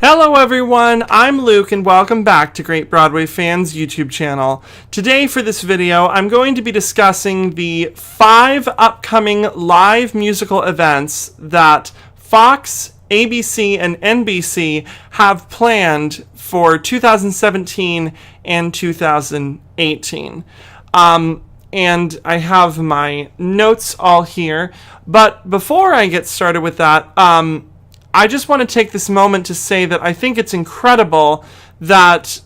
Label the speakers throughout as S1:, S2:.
S1: Hello everyone, I'm Luke and welcome back to Great Broadway Fan's YouTube channel. Today for this video, I'm going to be discussing the 5 upcoming live musical events that Fox, ABC, and NBC have planned for 2017 and 2018. And I have my notes all here, but before I get started with that, I just want to take this moment to say that I think it's incredible that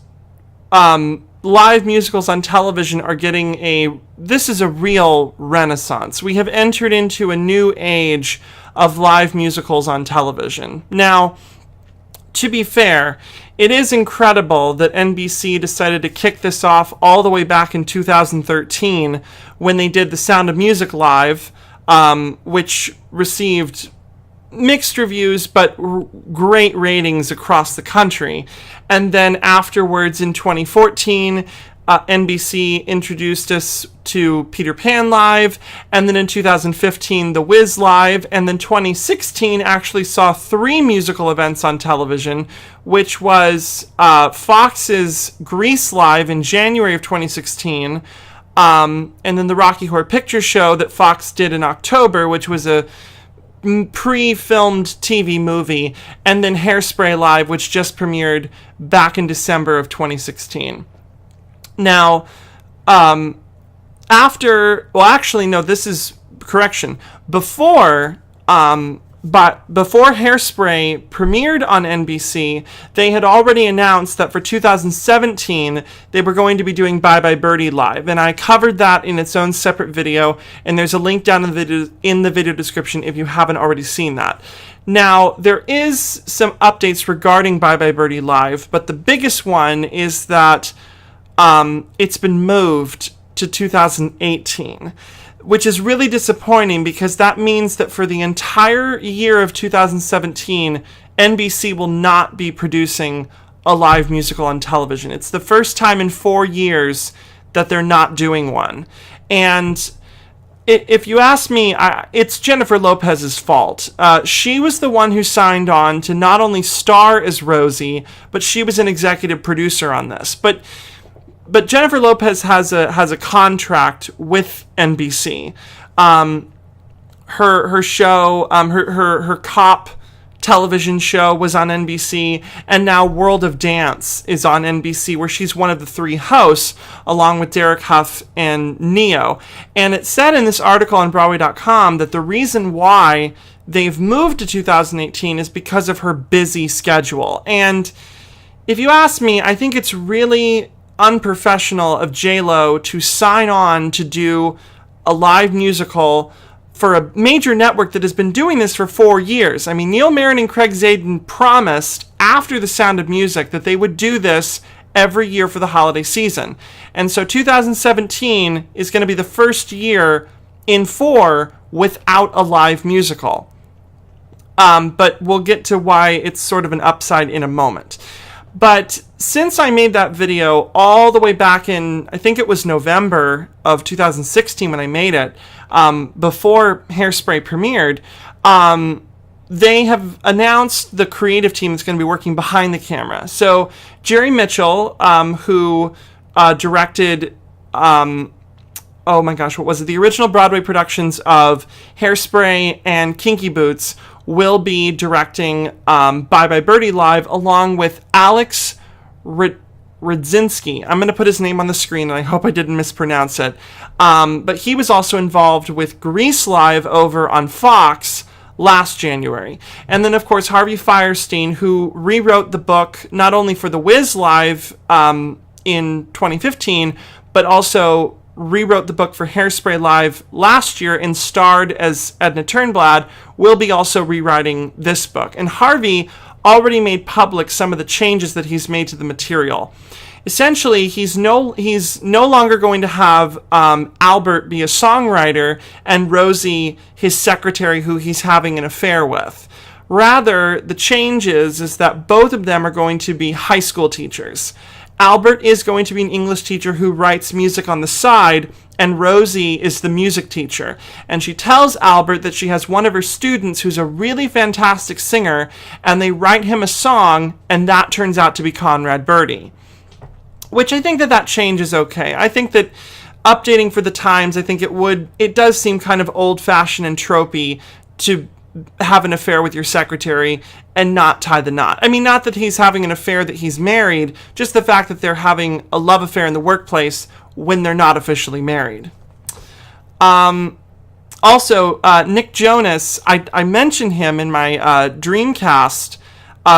S1: live musicals on television are getting this is a real renaissance. We have entered into a new age of live musicals on television. Now, to be fair, it is incredible that NBC decided to kick this off all the way back in 2013 when they did The Sound of Music Live, which received mixed reviews but great ratings across the country. And then afterwards in 2014, NBC introduced us to Peter Pan Live, and then in 2015 The Wiz Live, and then 2016 actually saw 3 musical events on television, which was Fox's Grease Live in January of 2016, and then the Rocky Horror Picture Show that Fox did in October, which was a pre-filmed TV movie, and then Hairspray Live, which just premiered back in December of 2016. Now, before Hairspray premiered on NBC, they had already announced that for 2017, they were going to be doing Bye Bye Birdie Live, and I covered that in its own separate video, and there's a link down in the video description if you haven't already seen that. Now, there is some updates regarding Bye Bye Birdie Live, but the biggest one is that it's been moved to 2018. Which is really disappointing because that means that for the entire year of 2017, NBC will not be producing a live musical on television. It's the first time in 4 years that they're not doing one. And if you ask me, it's Jennifer Lopez's fault. She was the one who signed on to not only star as Rosie, but she was an executive producer on this. But Jennifer Lopez has a contract with NBC. Her show, her cop television show was on NBC, and now World of Dance is on NBC, where she's one of the 3 hosts, along with Derek Huff and Neo. And it said in this article on Broadway.com that the reason why they've moved to 2018 is because of her busy schedule. And if you ask me, I think it's really unprofessional of J-Lo to sign on to do a live musical for a major network that has been doing this for 4 years. I mean, Neil Marin and Craig Zadan promised after The Sound of Music that they would do this every year for the holiday season. And so 2017 is going to be the first year in 4 without a live musical. But we'll get to why it's sort of an upside in a moment. But since I made that video all the way back in, I think it was November of 2016 when I made it, before Hairspray premiered, they have announced the creative team that's going to be working behind the camera. So Jerry Mitchell, who directed, oh my gosh, what was it? The original Broadway productions of Hairspray and Kinky Boots, will be directing Bye Bye Birdie Live, along with Alex Radzinski. I'm going to put his name on the screen, and I hope I didn't mispronounce it. But he was also involved with Grease Live over on Fox last January. And then, of course, Harvey Fierstein, who rewrote the book not only for The Wiz Live in 2015, but also rewrote the book for Hairspray Live last year and starred as Edna Turnblad, will be also rewriting this book. And Harvey already made public some of the changes that he's made to the material. Essentially, he's no longer going to have Albert be a songwriter and Rosie his secretary who he's having an affair with. Rather, the change is that both of them are going to be high school teachers. Albert is going to be an English teacher who writes music on the side, and Rosie is the music teacher. And she tells Albert that she has one of her students who's a really fantastic singer, and they write him a song, and that turns out to be Conrad Birdie. Which I think that change is okay. I think that updating for the times, I think it does seem kind of old-fashioned and tropey to have an affair with your secretary and not tie the knot. I mean, not that he's having an affair that he's married, just the fact that they're having a love affair in the workplace when they're not officially married. Also, Nick Jonas, I mentioned him in my Dreamcast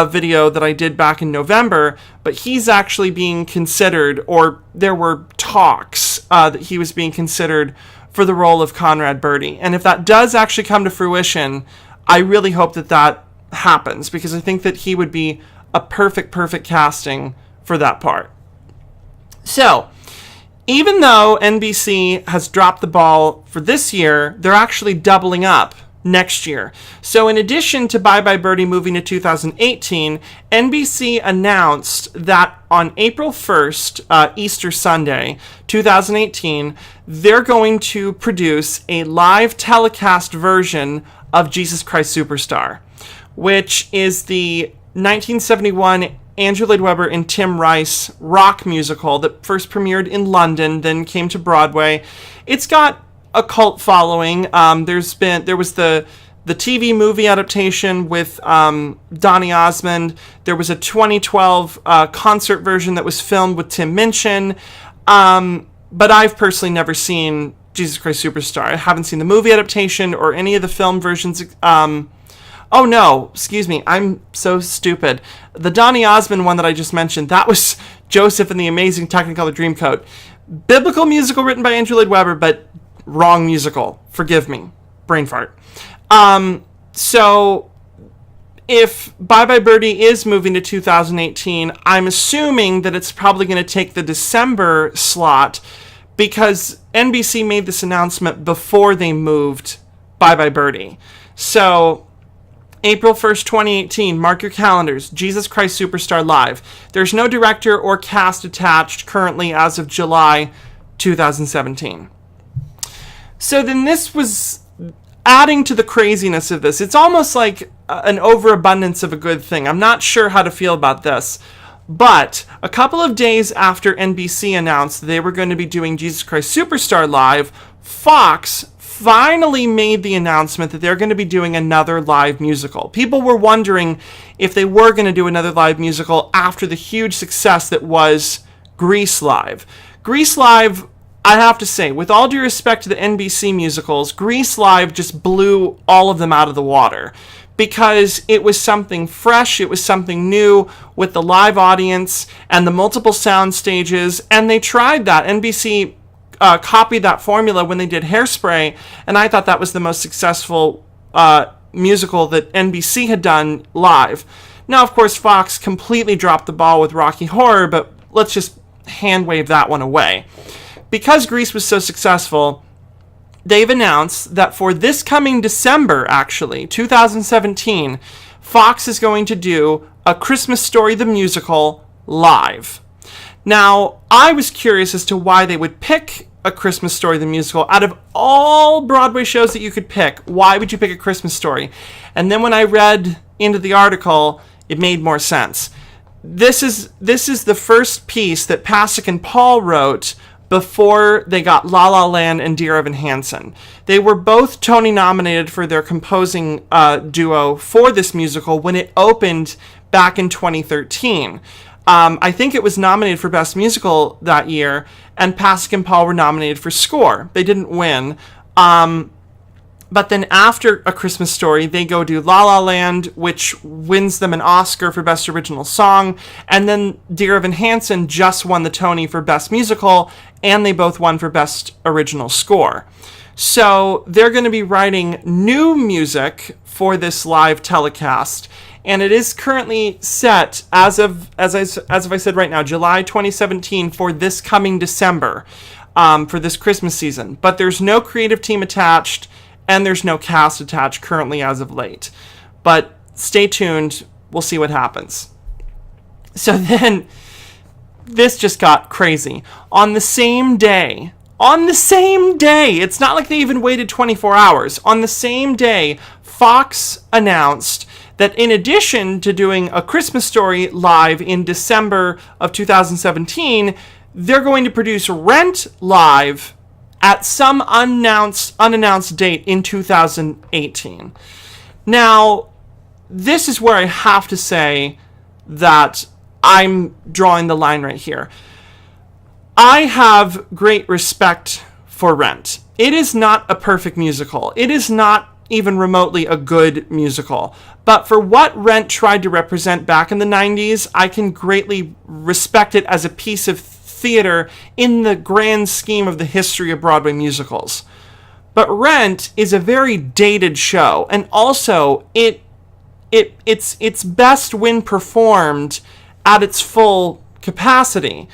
S1: video that I did back in November, but he's actually being considered, or there were talks that he was being considered for the role of Conrad Birdie. And if that does actually come to fruition, I really hope that happens, because I think that he would be a perfect casting for that part. So, even though NBC has dropped the ball for this year, they're actually doubling up next year. So in addition to Bye Bye Birdie moving to 2018, NBC announced that on April 1st, Easter Sunday, 2018, they're going to produce a live telecast version of Jesus Christ Superstar, which is the 1971 Andrew Lloyd Webber and Tim Rice rock musical that first premiered in London, then came to Broadway. It's got a cult following. There was the TV movie adaptation with Donny Osmond. There was a 2012 concert version that was filmed with Tim Minchin. But I've personally never seen Jesus Christ Superstar. I haven't seen the movie adaptation or any of the film versions. Oh no, excuse me, I'm so stupid. The Donny Osmond one that I just mentioned, that was Joseph and the Amazing Technicolor Dreamcoat. Biblical musical written by Andrew Lloyd Webber, but wrong musical. Forgive me. Brain fart. So if Bye Bye Birdie is moving to 2018, I'm assuming that it's probably going to take the December slot, because NBC made this announcement before they moved Bye Bye Birdie. So April 1st, 2018, mark your calendars, Jesus Christ Superstar Live. There's no director or cast attached currently as of July 2017. So then this was adding to the craziness of this. It's almost like an overabundance of a good thing. I'm not sure how to feel about this. But a couple of days after NBC announced they were going to be doing Jesus Christ Superstar Live, Fox finally made the announcement that they're going to be doing another live musical. People were wondering if they were going to do another live musical after the huge success that was Grease Live. Grease Live, I have to say, with all due respect to the NBC musicals, Grease Live just blew all of them out of the water, because it was something fresh, it was something new with the live audience and the multiple sound stages, and they tried that. NBC copied that formula when they did Hairspray, and I thought that was the most successful musical that NBC had done live. Now, of course, Fox completely dropped the ball with Rocky Horror, but let's just hand wave that one away. Because Grease was so successful, they've announced that for this coming December, actually, 2017, Fox is going to do A Christmas Story the Musical live. Now, I was curious as to why they would pick A Christmas Story the Musical. Out of all Broadway shows that you could pick, why would you pick A Christmas Story? And then when I read into the article, it made more sense. This is the first piece that Pasek and Paul wrote before they got La La Land and Dear Evan Hansen. They were both Tony nominated for their composing duo for this musical when it opened back in 2013. I think it was nominated for Best Musical that year, and Pasek and Paul were nominated for Score. They didn't win. But then after A Christmas Story, they go do La La Land, which wins them an Oscar for Best Original Song, and then Dear Evan Hansen just won the Tony for Best Musical, and they both won for Best Original Score. So they're going to be writing new music for this live telecast, and it is currently set as I said right now, July 2017 for this coming December, for this Christmas season. But there's no creative team attached, and there's no cast attached currently as of late. But stay tuned, we'll see what happens. So then, this just got crazy. On the same day, it's not like they even waited 24 hours. On the same day, Fox announced that in addition to doing A Christmas Story live in December of 2017, they're going to produce Rent live at some unannounced date in 2018. Now, this is where I have to say that I'm drawing the line right here. I have great respect for Rent. It is not a perfect musical. It is not even remotely a good musical. But for what Rent tried to represent back in the 90s, I can greatly respect it as a piece of theater in the grand scheme of the history of Broadway musicals. But Rent is a very dated show, and also it's best when performed at its full capacity.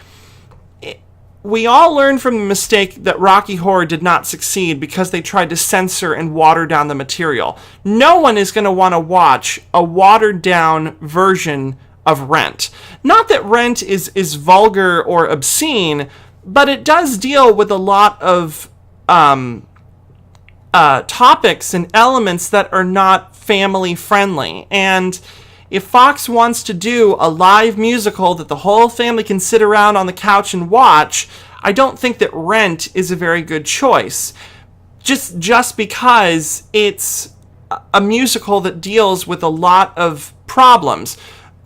S1: We all learned from the mistake that Rocky Horror did not succeed because they tried to censor and water down the material. No one is going to want to watch a watered down version of Rent. Not that Rent is vulgar or obscene, but it does deal with a lot of topics and elements that are not family friendly. And if Fox wants to do a live musical that the whole family can sit around on the couch and watch, I don't think that Rent is a very good choice. Just because it's a musical that deals with a lot of problems.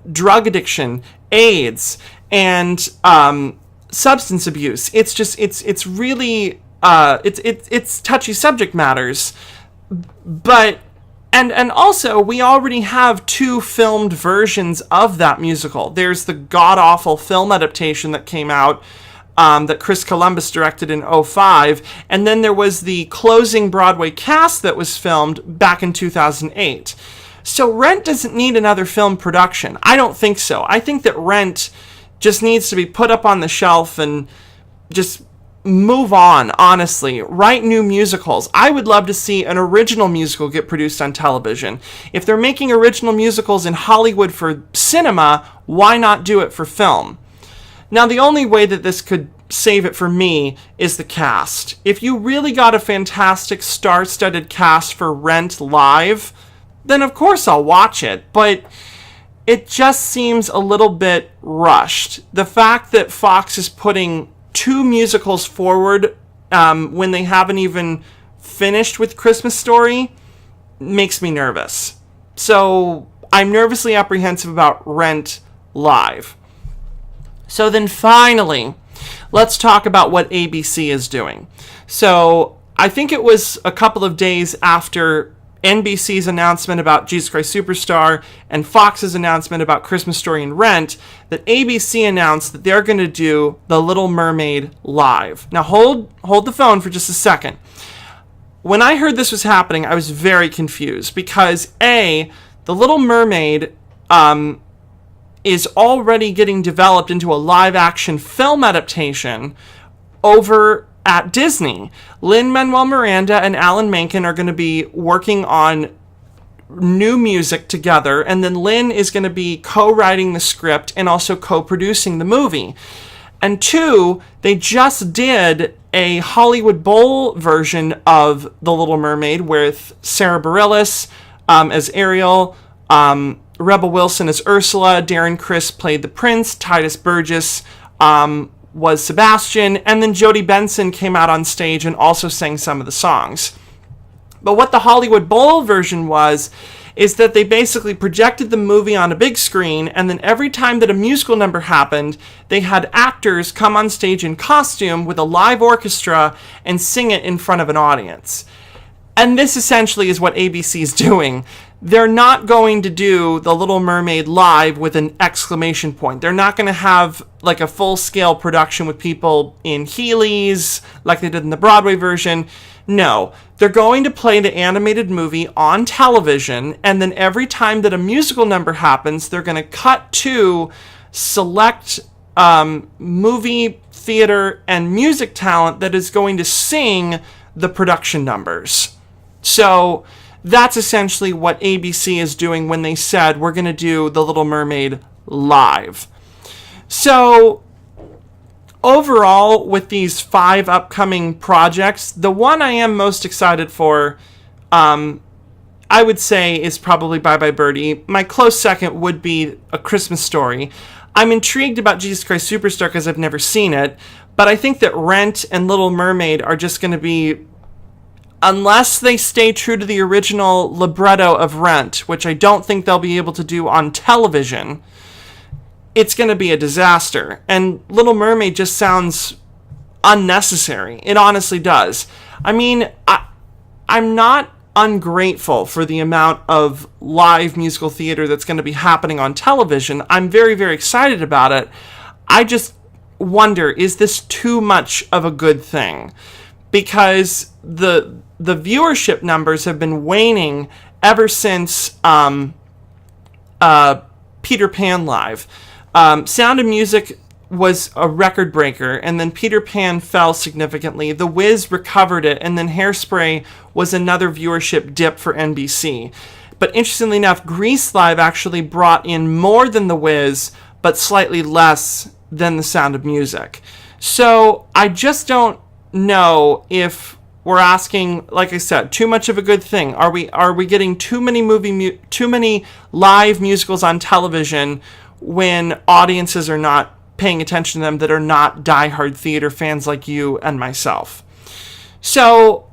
S1: Drug addiction, AIDS, and substance abuse. It's really it's touchy subject matters. But And also, we already have 2 filmed versions of that musical. There's the god-awful film adaptation that came out that Chris Columbus directed in 2005, and then there was the closing Broadway cast that was filmed back in 2008. So Rent doesn't need another film production. I don't think so. I think that Rent just needs to be put up on the shelf and just move on, honestly. Write new musicals. I would love to see an original musical get produced on television. If they're making original musicals in Hollywood for cinema, why not do it for film? Now, the only way that this could save it for me is the cast. If you really got a fantastic star-studded cast for Rent live, then of course I'll watch it, but it just seems a little bit rushed. The fact that Fox is putting 2 musicals forward when they haven't even finished with Christmas Story makes me nervous. So I'm nervously apprehensive about Rent live. So then finally, let's talk about what ABC is doing. So I think it was a couple of days after NBC's announcement about Jesus Christ Superstar and Fox's announcement about Christmas Story and Rent that ABC announced that they're going to do The Little Mermaid live. Now hold the phone for just a second. When I heard this was happening, I was very confused because The Little Mermaid is already getting developed into a live-action film adaptation over at Disney. Lin-Manuel Miranda and Alan Menken are going to be working on new music together, and then Lin is going to be co-writing the script and also co-producing the movie. And 2, they just did a Hollywood Bowl version of The Little Mermaid with Sarah Bareilles as Ariel, Rebel Wilson as Ursula, Darren Criss played the prince, Titus Burgess was Sebastian, and then Jodie Benson came out on stage and also sang some of the songs. But what the Hollywood Bowl version is that they basically projected the movie on a big screen, and then every time that a musical number happened, they had actors come on stage in costume with a live orchestra and sing it in front of an audience. And this essentially is what ABC is doing. They're not going to do The Little Mermaid live with an exclamation point. They're not going to have like a full-scale production with people in Heelys like they did in the Broadway version. No, they're going to play the animated movie on television, and then every time that a musical number happens, they're going to cut to select movie, theater, and music talent that is going to sing the production numbers. So that's essentially what ABC is doing when they said we're going to do The Little Mermaid live. So overall, with these 5 upcoming projects, the one I am most excited for, I would say, is probably Bye Bye Birdie. My close second would be A Christmas Story. I'm intrigued about Jesus Christ Superstar because I've never seen it, but I think that Rent and Little Mermaid are just going to be, unless they stay true to the original libretto of Rent, which I don't think they'll be able to do on television, it's going to be a disaster. And Little Mermaid just sounds unnecessary. It honestly does. I mean, I'm not ungrateful for the amount of live musical theater that's going to be happening on television. I'm very, very excited about it. I just wonder, is this too much of a good thing? Because the viewership numbers have been waning ever since Peter Pan Live. Sound of Music was a record breaker, and then Peter Pan fell significantly. The Wiz recovered it, and then Hairspray was another viewership dip for NBC. But interestingly enough, Grease Live actually brought in more than The Wiz, but slightly less than The Sound of Music. So I just don't know if we're asking, like I said, too much of a good thing. Are we getting too many live musicals on television when audiences are not paying attention to them, that are not diehard theater fans like you and myself? So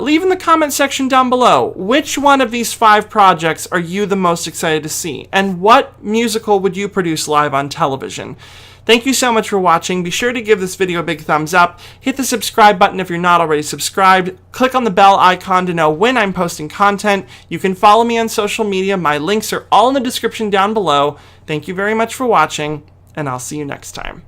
S1: leave in the comment section down below, which one of these 5 projects are you the most excited to see? And what musical would you produce live on television? Thank you so much for watching. Be sure to give this video a big thumbs up. Hit the subscribe button if you're not already subscribed. Click on the bell icon to know when I'm posting content. You can follow me on social media. My links are all in the description down below. Thank you very much for watching, and I'll see you next time.